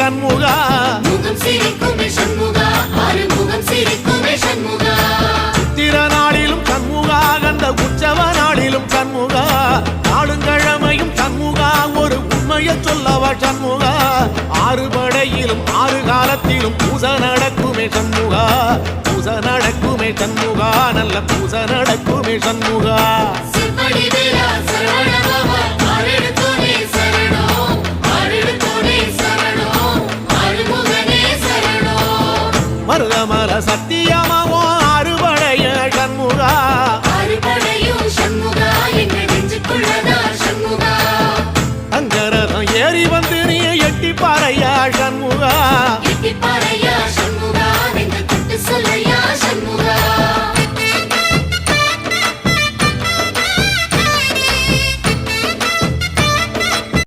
சண்முகா முகம் சிரிக்குமே சண்முகா ஆறுமுகம் சிரிக்குமே சண்முகா சித்திர நாளிலும் சண்முகா கந்த உற்சவ நாளிலும் சண்முகா நாளுங்கிழமையும் சண்முகா ஒரு உண்மையை சொல்லவா சண்முகா ஆறு படையிலும் ஆறு காலத்திலும் பூசை நடக்குமே சண்முகா பூசை நடக்குமே சண்முகா நல்ல பூசை நடக்குமே சண்முகா சிவடி வேலா சரவணபவா ஆரெடுத்தோனே சரணம் ஆரெடுத்தோனே சரணம் ஆறுமுகனே சரணம் மருதமல சத்தியமாவோ ஆறுபடைய சண்முகா ஆறுபடையும் சண்முகா எங்க நெஞ்சுக்குள்ளதா சண்முகா அங்கரதம் ஏறி வந்து நீ எட்டி பாறையா சண்முகா எட்டிப்பார